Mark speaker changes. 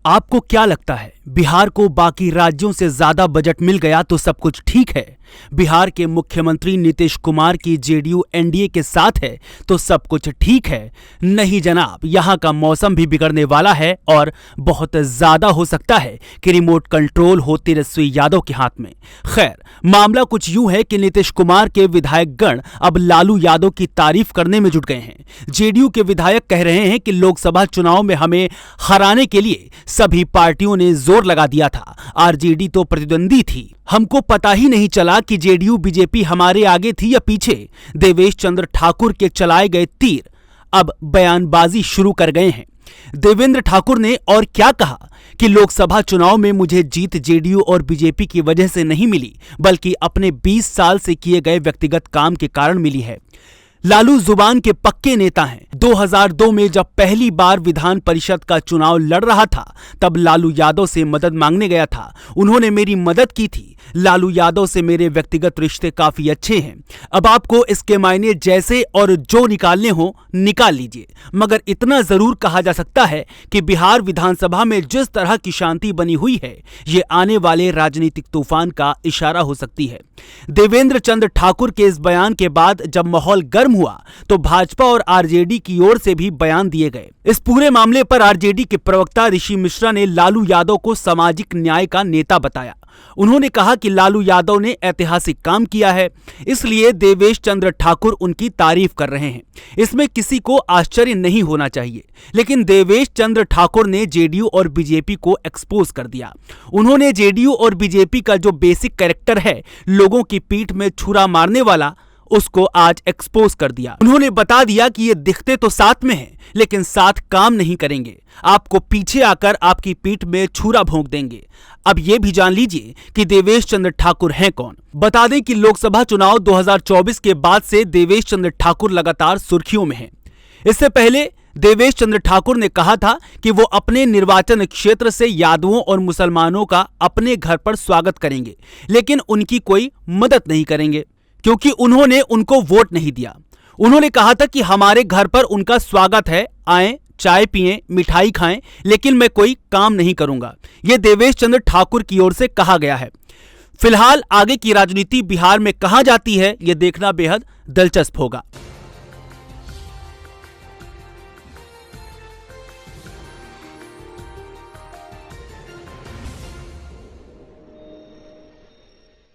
Speaker 1: आपको क्या लगता है, बिहार को बाकी राज्यों से ज्यादा बजट मिल गया तो सब कुछ ठीक है? बिहार के मुख्यमंत्री नीतीश कुमार की जेडीयू एनडीए के साथ है तो सब कुछ ठीक है? नहीं जनाब, यहाँ का मौसम भी बिगड़ने वाला है और बहुत ज्यादा हो सकता है कि रिमोट कंट्रोल हो तेजस्वी यादव के हाथ में। खैर, मामला कुछ यूं है कि नीतीश कुमार के विधायक गण अब लालू यादव की तारीफ करने में जुट गए हैं। जेडीयू के विधायक कह रहे हैं कि लोकसभा चुनाव में हमें हराने के लिए सभी पार्टियों ने जोर लगा दिया था, आरजेडी तो प्रतिद्वंदी थी, हमको पता ही नहीं चला कि जेडीयू बीजेपी हमारे आगे थी या पीछे। देवेश चंद्र ठाकुर के चलाए गए तीर अब बयानबाजी शुरू कर गए हैं। देवेंद्र ठाकुर ने और क्या कहा कि लोकसभा चुनाव में मुझे जीत जेडीयू और बीजेपी की वजह से नहीं मिली, बल्कि अपने 20 साल से किए गए व्यक्तिगत काम के कारण मिली है। लालू जुबान के पक्के नेता हैं। 2002 में जब पहली बार विधान परिषद का चुनाव लड़ रहा था, तब लालू यादव से मदद मांगने गया था। उन्होंने मेरी मदद की थी। लालू यादव से मेरे व्यक्तिगत रिश्ते काफी अच्छे हैं। अब आपको इसके मायने जैसे और जो निकालने हो निकाल लीजिए, मगर इतना जरूर कहा जा सकता है कि बिहार विधानसभा में जिस तरह की शांति बनी हुई है, ये आने वाले राजनीतिक तूफान का इशारा हो सकती है। देवेंद्र चंद्र ठाकुर के इस बयान के बाद जब माहौल गर्म हुआ तो भाजपा और आरजेडी की ओर से भी बयान दिए गए। इस पूरे मामले पर आरजेडी के प्रवक्ता ऋषि मिश्रा ने लालू यादव को सामाजिक न्याय का नेता बताया। उन्होंने कहा कि लालू यादव ने ऐतिहासिक काम किया है, इसलिए देवेश चंद्र ठाकुर उनकी तारीफ कर रहे हैं। इसमें किसी को आश्चर्य नहीं होना चाहिए, लेकिन देवेश चंद्र ठाकुर ने जेडीयू और बीजेपी को एक्सपोज कर दिया। उन्होंने जेडीयू और बीजेपी का जो बेसिक कैरेक्टर है, लोगों की पीठ में छुरा मारने वाला, उसको आज एक्सपोज कर दिया। उन्होंने बता दिया कि ये दिखते तो साथ में हैं, लेकिन साथ काम नहीं करेंगे। आपको पीछे आकर आपकी पीठ में छुरा भोंक देंगे। अब ये भी जान लीजिए कि देवेश चंद्र ठाकुर हैं कौन। बता दें कि लोकसभा चुनाव 2024 के बाद से देवेश चंद्र ठाकुर लगातार सुर्खियों में हैं। इससे पहले देवेश चंद्र ठाकुर ने कहा था कि वो अपने निर्वाचन क्षेत्र से यादवों और मुसलमानों का अपने घर पर स्वागत करेंगे, लेकिन उनकी कोई मदद नहीं करेंगे, क्योंकि उन्होंने उनको वोट नहीं दिया। उन्होंने कहा था कि हमारे घर पर उनका स्वागत है, आएं, चाय पिएं, मिठाई खाएं, लेकिन मैं कोई काम नहीं करूंगा। यह देवेश चंद्र ठाकुर की ओर से कहा गया है। फिलहाल आगे की राजनीति बिहार में कहां जाती है, यह देखना बेहद दिलचस्प होगा।